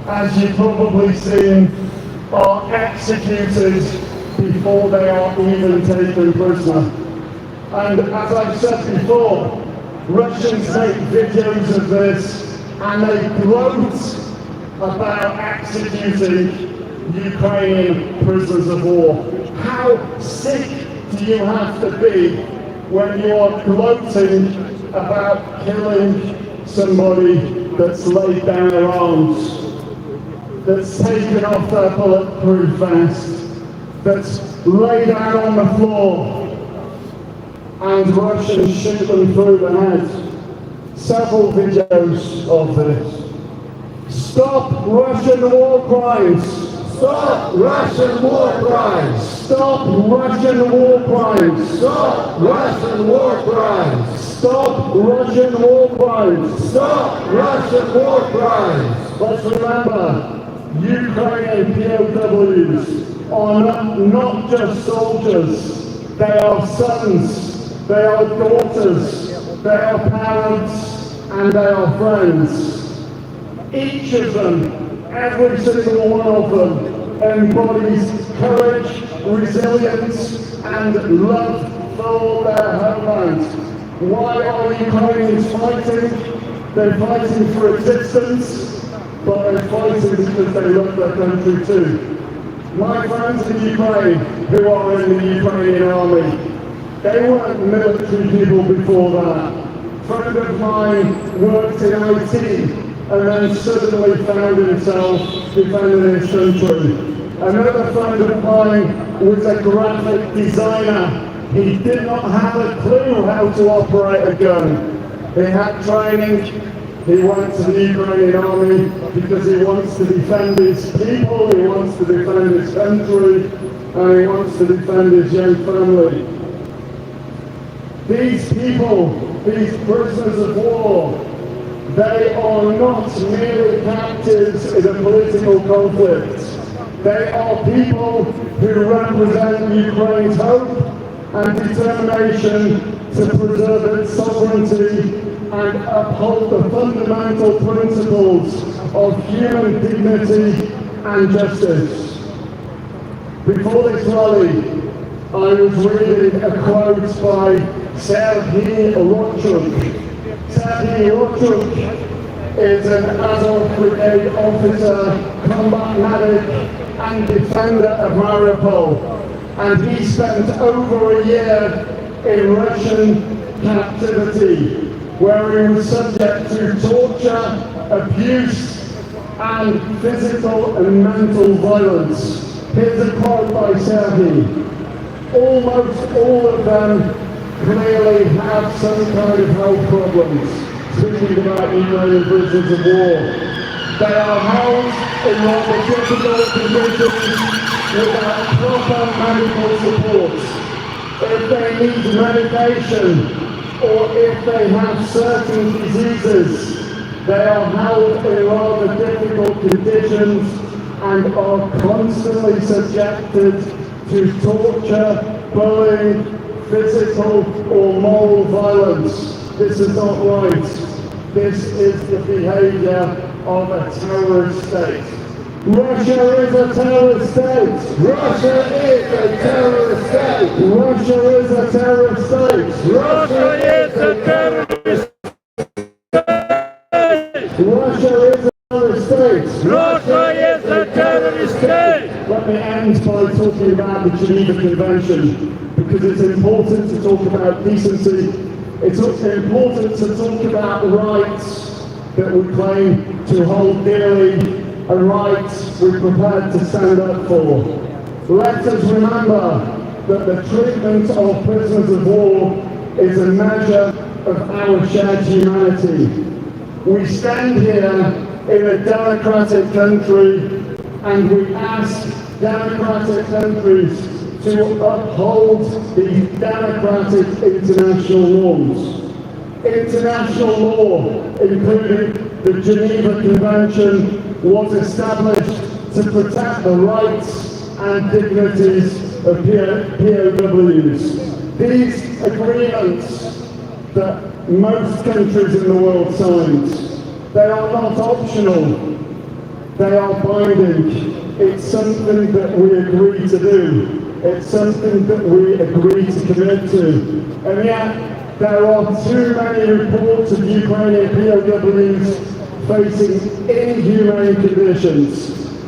as you've probably seen, are executed before they are even taken prisoner. And as I've said before, Russians make videos of this and they gloat about executing Ukrainian prisoners of war. How sick do you have to be when you are gloating about killing somebody that's laid down their arms, that's taken off their bulletproof vest, that's laid out on the floor, and Russians shoot them through the head? Several videos of this. Stop Russian war crimes! Stop Russian war crimes! Stop Russian war crimes! Stop Russian war crimes! Stop Russian war crimes! Stop Russian war crimes! Let's remember, Ukrainian POWs are not just soldiers, they are sons, they are daughters, they are parents, and they are friends. Each of them, every single one of them, embodies courage, resilience, and love for their homeland. Why are Ukrainians fighting? They're fighting for existence, but they're fighting because they love their country too. My friends in Ukraine, who are in the Ukrainian army, they weren't military people before that. A friend of mine worked in IT and then suddenly found himself defending his country. Another friend of mine was a graphic designer. He did not have a clue how to operate a gun. He had training. He went to the Ukrainian army because he wants to defend his people, he wants to defend his country, and he wants to defend his young family. These people, these prisoners of war, they are not merely captives in a political conflict. They are people who represent Ukraine's hope and determination to preserve its sovereignty and uphold the fundamental principles of human dignity and justice. Before this rally, I was reading a quote by Serhiy Rochuk. Serhiy Rochuk is an Azov Brigade officer, combat medic and defender of Mariupol, and he spent over a year in Russian captivity, where he was subject to torture, abuse, and physical and mental violence. Here's a quote by Serhiy. Almost all of them clearly have some kind of health problems, speaking about Ukrainian prisoners of war. They are held in rather difficult conditions without proper medical support. If they need medication, or if they have certain diseases, they are held in rather difficult conditions and are constantly subjected to torture, bullying, physical or moral violence. This is not right. This is the behavior of a terrorist state. Russia is a terrorist state. Russia is a terrorist state. Russia is a terrorist state. Russia is a terrorist state. Russia is a terrorist state. Russia is a terrorist state. Let me end by talking about the Geneva Convention, because it's important to talk about decency. It's also important to talk about rights that we claim to hold dearly, and rights we're prepared to stand up for. Let us remember that the treatment of prisoners of war is a measure of our shared humanity. We stand here in a democratic country and we ask democratic countries to uphold these democratic international norms. International law, including the Geneva Convention, was established to protect the rights and dignities of POWs. These agreements that most countries in the world signed, they are not optional. They are binding. It's something that we agree to do. It's something that we agree to commit to. And yet, there are too many reports of Ukrainian POWs facing inhumane conditions,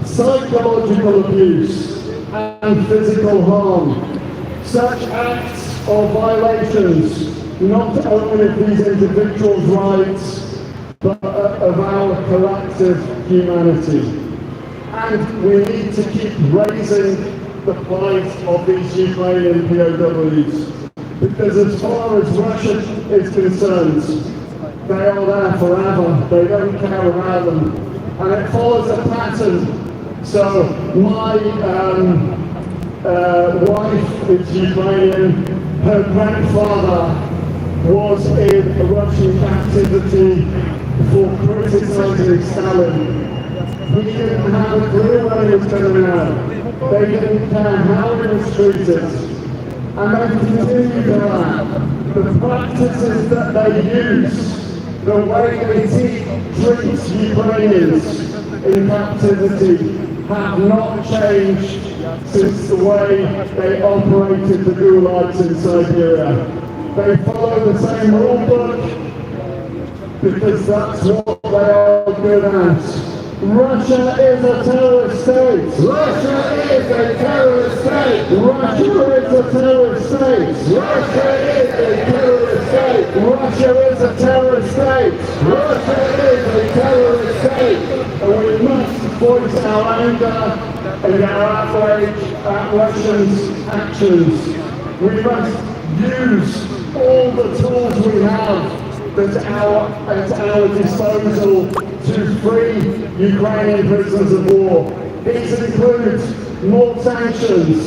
psychological abuse, and physical harm. Such acts are violations not only of these individuals' rights, but of our collective humanity. And we need to keep raising the plight of these Ukrainian POWs. Because as far as Russia is concerned, they are there forever. They don't care about them. And it follows a pattern. So my wife is Ukrainian. Her grandfather was in Russian captivity for criticizing Stalin. He didn't have a clue what he was going on. They didn't care how he was treated. And they continue to that. The practices that they use, the way they treat Ukrainians in captivity, have not changed since the way they operated the gulags in Siberia. They follow the same rule book because that's what they are good at. Russia is a terrorist state. Russia is a terrorist state. Russia is a terrorist state. Russia is a terrorist state. Russia is a terrorist state. Russia is a terrorist state. And we must voice our anger and our outrage at Russia's actions. We must use all the tools we have at our disposal to free Ukrainian prisoners of war. These include more sanctions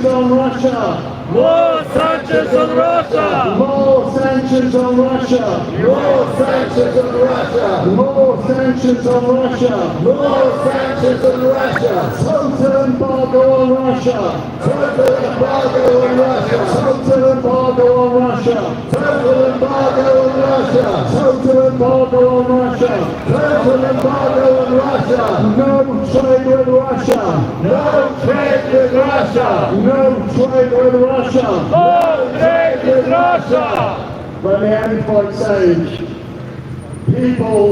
on Russia. More sanctions on Russia. More sanctions on Russia. More sanctions on Russia. More sanctions on Russia. More sanctions on Russia. Total embargo on Russia. Total embargo on Russia. Total embargo on Russia. Total embargo on Russia. Total embargo on Russia. Total embargo on Russia. No trade with Russia. No trade with Russia. No trade with Russia. No trade with Russia. Let me end by saying, people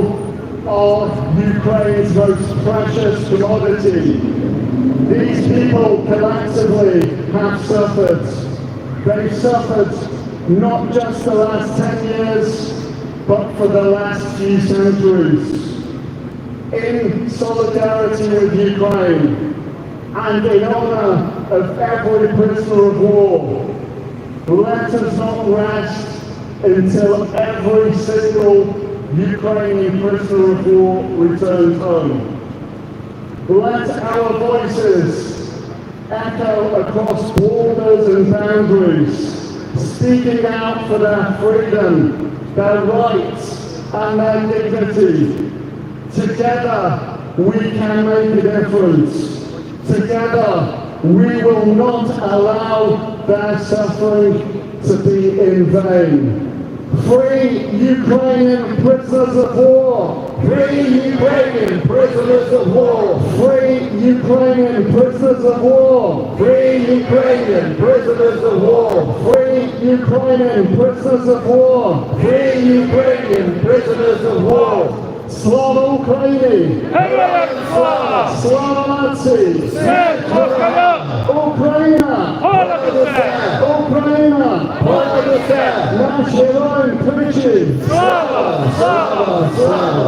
are Ukraine's most precious commodity. These people collectively have suffered. They've suffered not just the last 10 years, but for the last few centuries. In solidarity with Ukraine, and in honour of every prisoner of war, let us not rest until every single Ukrainian prisoner of war returns home. Let our voices echo across borders and boundaries, speaking out for their freedom, their rights and their dignity. Together we can make a difference. Together, we will not allow their suffering to be in vain. Free Ukrainian prisoners of war! Free Ukrainian prisoners of war! Free Ukrainian prisoners of war! Free Ukrainian prisoners of war! Free Ukrainian prisoners of war! Free Ukrainian prisoners of war! Slava Ukraini! Героям слава! Slava Nazi! Смерть москалям! Україна! Понад усе! Україна! Понад усе! Наш герой тричі! Слава! Слава! Слава!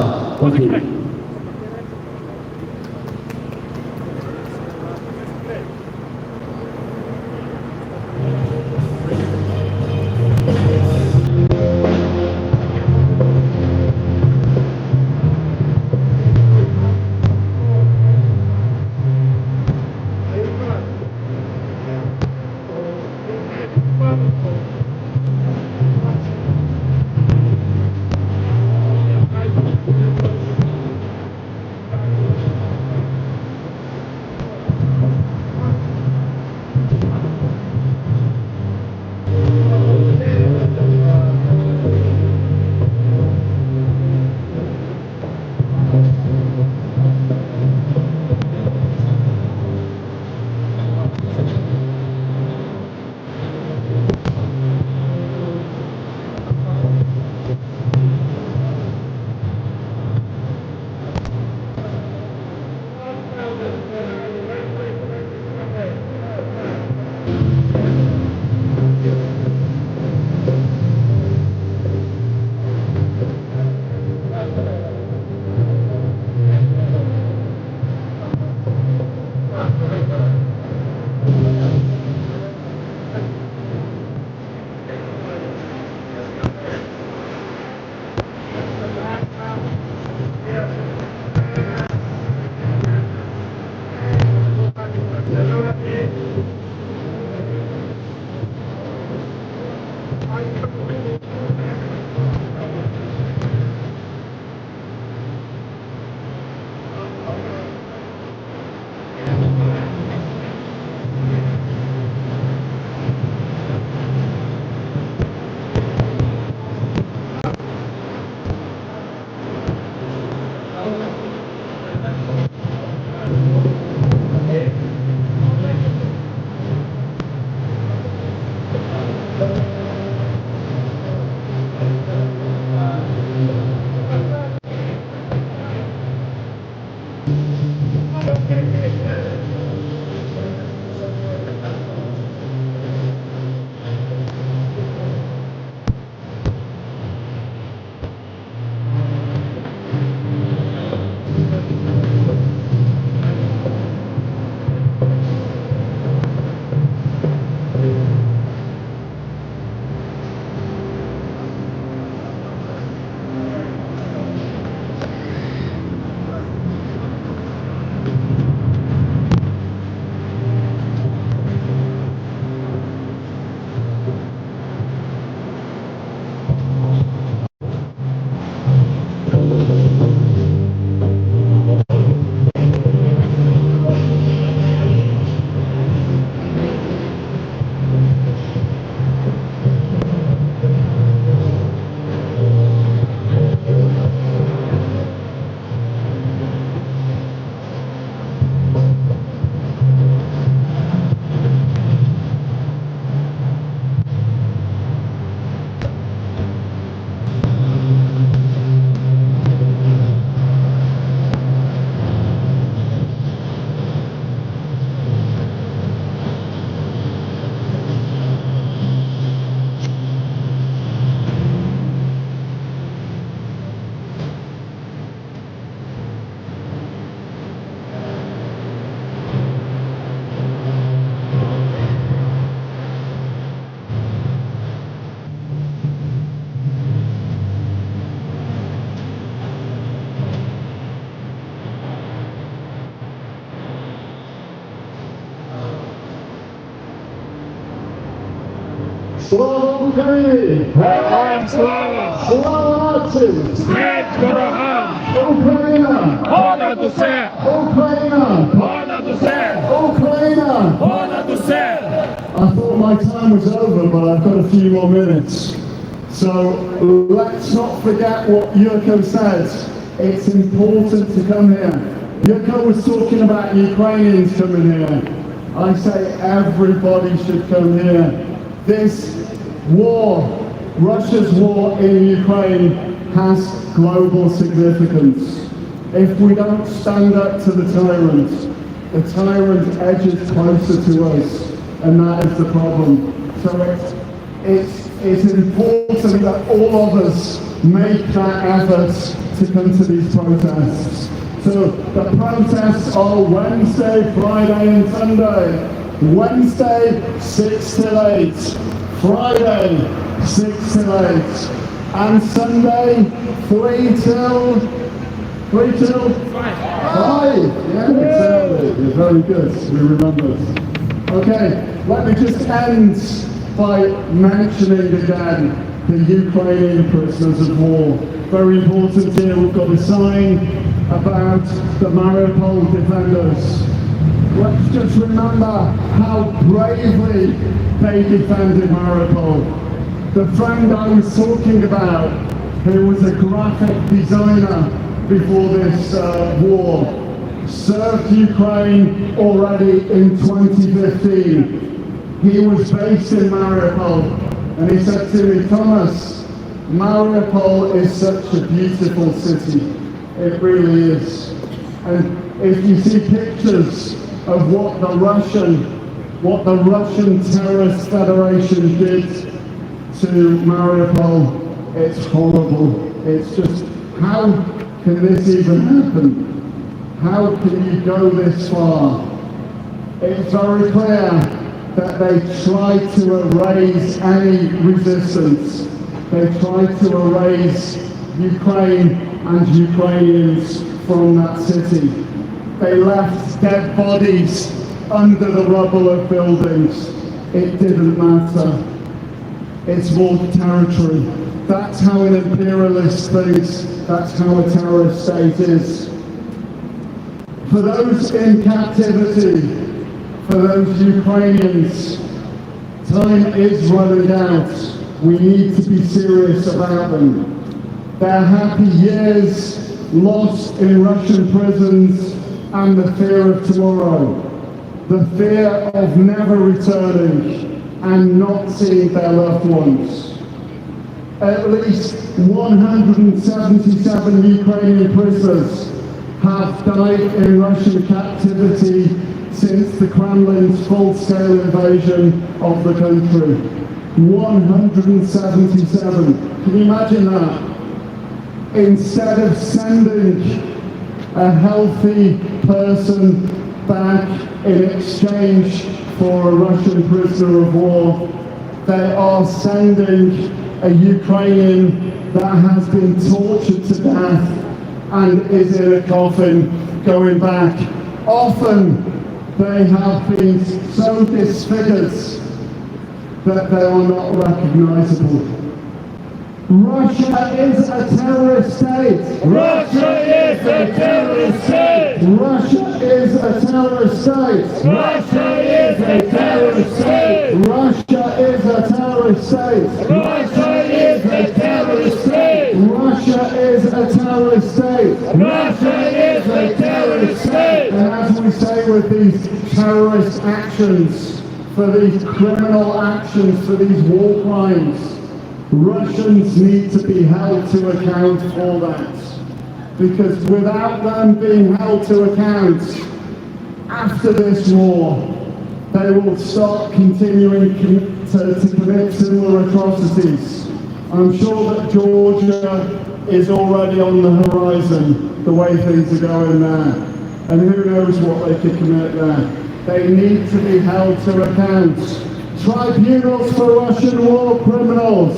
Слава Україні! Героям слава! Слава нації! Смерть ворогам! Україна! Понад усе! Україна! Понад усе! Україна! Понад усе! I thought my time was over, but I've got a few more minutes. So let's not forget what Yurko said. It's important to come here. Yurko was talking about Ukrainians coming here. I say everybody should come here. This war, Russia's war in Ukraine, has global significance. If we don't stand up to the tyrant edges closer to us, and that is the problem. So it's important that all of us make that effort to come to these protests. So the protests are Wednesday, Friday and Sunday. Wednesday, 6 till 8. Friday, 6 till 8. And Sunday, 3 till 5. Yeah, exactly. You're very good. We remember. Okay, let me just end by mentioning again the Ukrainian prisoners of war. Very important here, we've got a sign about the Mariupol defenders. Let's just remember how bravely they defended Mariupol. The friend I was talking about, who was a graphic designer before this war, served Ukraine already in 2015. He was based in Mariupol, and he said to me, Thomas, Mariupol is such a beautiful city. It really is. And if you see pictures of what the Russian terrorist federation did to Mariupol, it's horrible. It's just, how can this even happen? How can you go this far? It's very clear that they tried to erase any resistance. They tried to erase Ukraine and Ukrainians from that city. They left dead bodies under the rubble of buildings. It didn't matter. It's more territory. That's how an imperialist thinks. That's how a terrorist state is. For those in captivity, for those Ukrainians, time is running out. We need to be serious about them. Their happy years lost in Russian prisons and the fear of tomorrow. The fear of never returning and not seeing their loved ones. At least 177 Ukrainian prisoners have died in Russian captivity since the Kremlin's full-scale invasion of the country. 177. Can you imagine that? Instead of sending a healthy person back in exchange for a Russian prisoner of war, they are sending a Ukrainian that has been tortured to death and is in a coffin going back. Often they have been so disfigured that they are not recognizable. Russia is a terrorist state. Russia is a terrorist state. Russia is a terrorist state. Russia is a terrorist state. Russia is a terrorist state. Russia is a terrorist state. Russia is a terrorist state. Russia is a terrorist state. And as we say with these terrorist actions, for these criminal actions, for these war crimes, Russians need to be held to account for that. Because without them being held to account, after this war, they will start continuing to commit similar atrocities. I'm sure that Georgia is already on the horizon, the way things are going there. And who knows what they could commit there. They need to be held to account. Tribunals for Russian war criminals.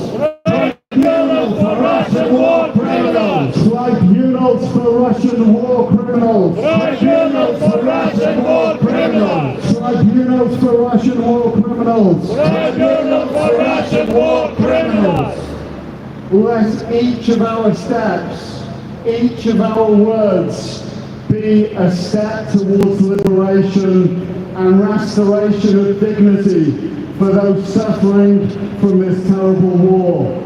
Tribunals for Russian war criminals. Tribunals for Russian war criminals. Tribunals for Russian war criminals. Tribunals for Russian war criminals. Tribunals for Russian war criminals. Let each of our steps, each of our words, be a step towards liberation and restoration of dignity for those suffering from this terrible war.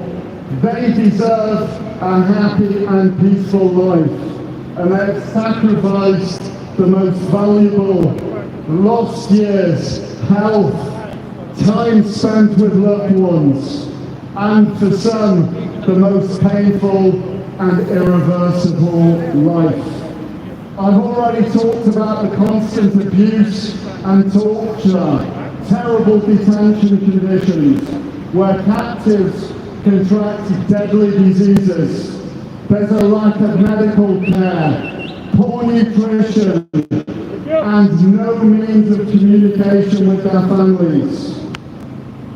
They deserve a happy and peaceful life, and they have sacrificed the most valuable lost years, health, time spent with loved ones, and for some, the most painful and irreversible life. I've already talked about the constant abuse and torture, terrible detention conditions, where captives contract deadly diseases. There's a lack of medical care, poor nutrition, and no means of communication with their families.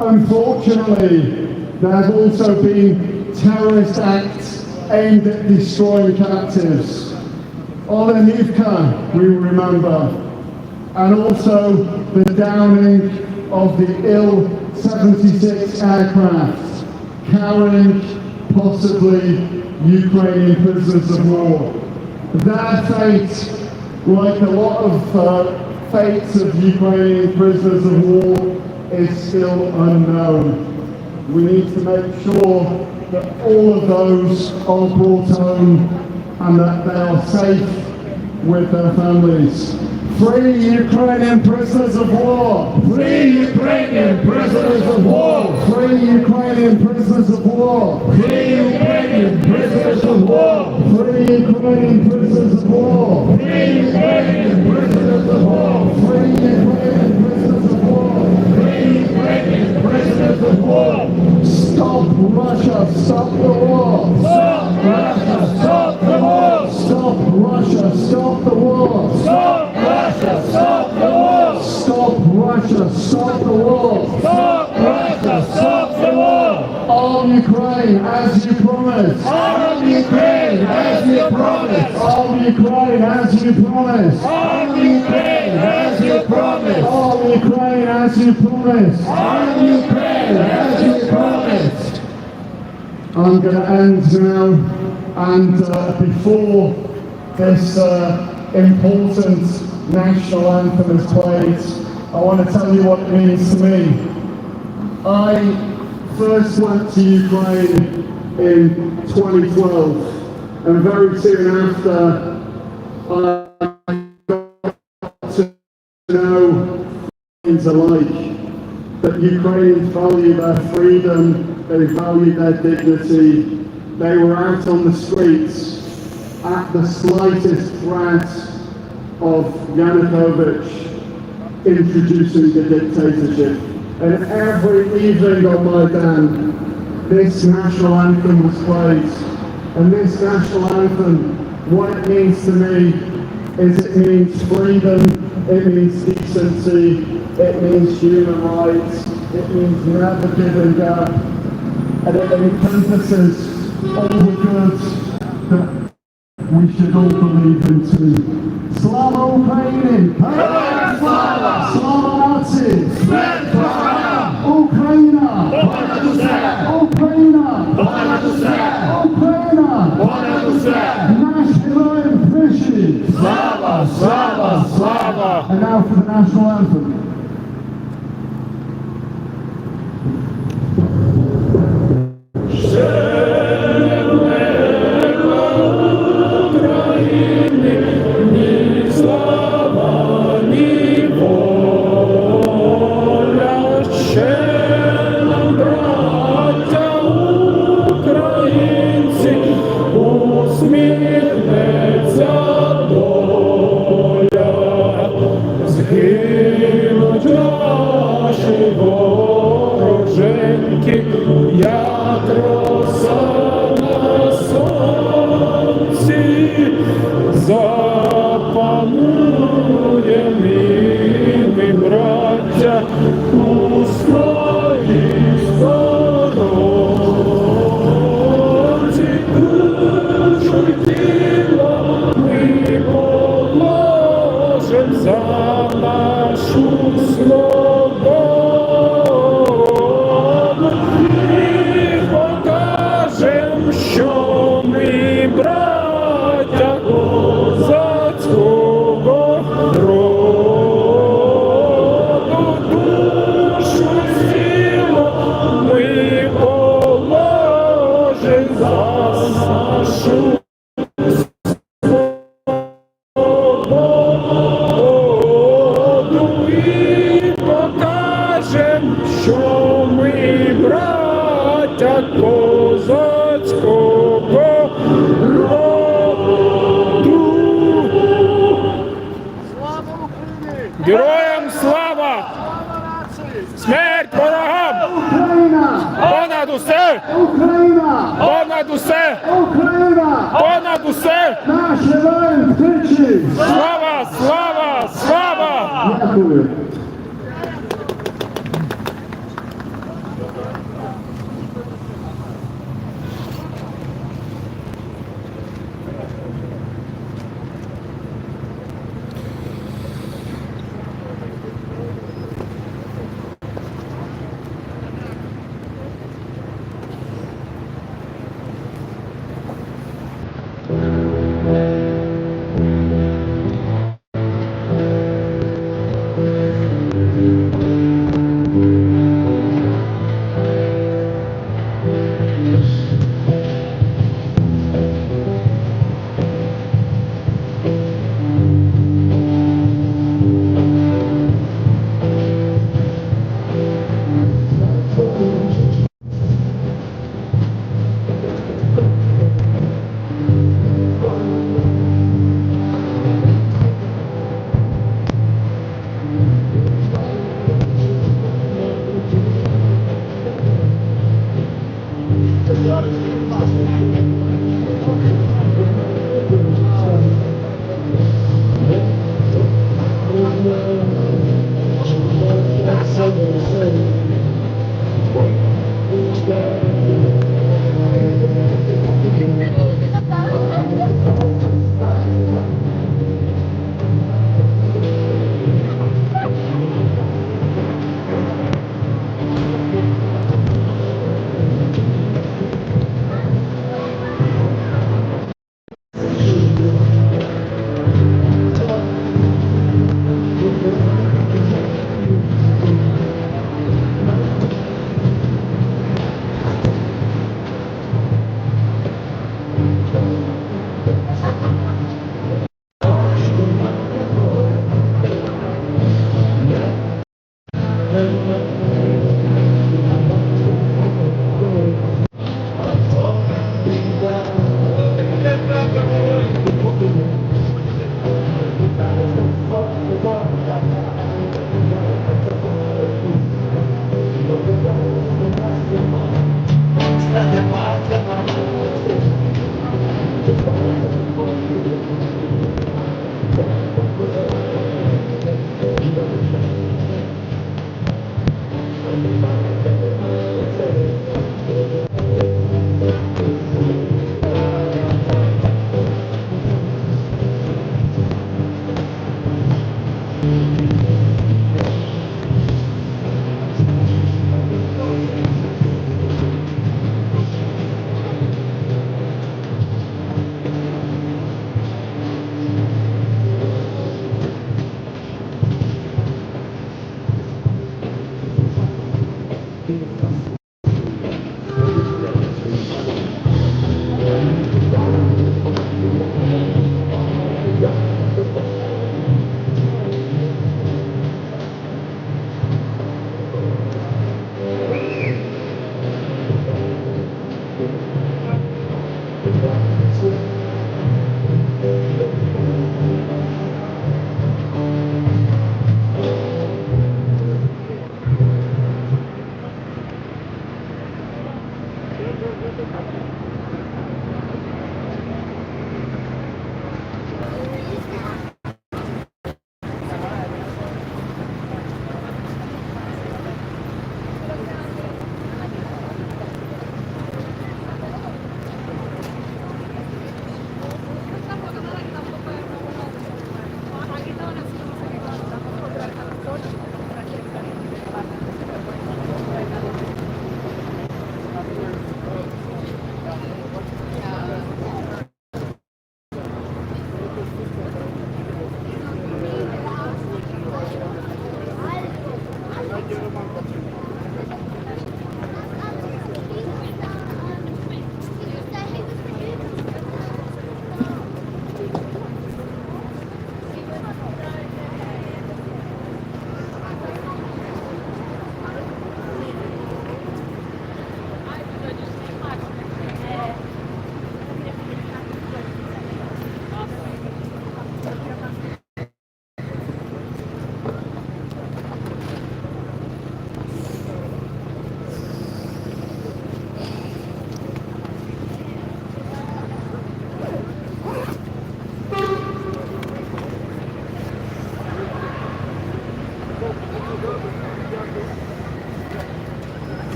Unfortunately, there have also been terrorist acts aimed at destroying captives. Olenivka, we remember, and also the downing of the Il-76 aircraft carrying possibly Ukrainian prisoners of war. Their fate, like a lot of fates of Ukrainian prisoners of war, is still unknown. We need to make sure that all of those are brought home and that they are safe with their families. Free Ukrainian prisoners of war! Free Ukrainian prisoners of war! Free Ukrainian prisoners of war! Free Ukrainian prisoners of war! Free Ukrainian prisoners of war! Free Ukrainian prisoners of war! Free Ukrainian prisoners of war! Free Ukrainian prisoners of war! Stop Russia! Stop the war! Stop Russia! Stop the war! Stop Russia! Stop the war! Stop Russia! Stop the war! Stop Russia! Stop the war! Stop Russia! Stop the war! Arm Ukraine as you promised! Arm Ukraine as you you promised. All Ukraine as you promised. All Ukraine as you promised. All Ukraine as you promised. All Ukraine as you promised. I'm going to end now, and before this important national anthem is played, I want to tell you what it means to me. I first went to Ukraine in 2012, and very soon after, I got to know things alike. That Ukrainians value their freedom, they value their dignity. They were out on the streets at the slightest threat of Yanukovych introducing the dictatorship. And every evening on Maidan, this national anthem was played. And this national anthem, what it means to me is it means freedom, it means decency, it means human rights, it means never giving up, and it encompasses all the good that we should all believe in too. Slava Ukraini! Slava! Slava Nazi! Смерть ворогам! Україна! Понад усе! Україна! Понад усе! Україна! Понад усе! Наш героям прийшли! Слава! Слава! Слава! And now for the national anthem. Як роса на сонці, запанує ми, браття, у своїй сторонці. Душу й тіло ми положим за нашу свободу. Що ми, браття козацького роду, душу сіло ми положим за нашу свободу і покажем, що ми, браття козацького роду. Слава Україні! Героям слава! Смерть ворогам! Україна! Понад усе! Україна! Понад усе! Україна! Понад усе! Наш герой втричі! Слава! Слава! Слава! Дякую.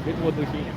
Відводу хімії.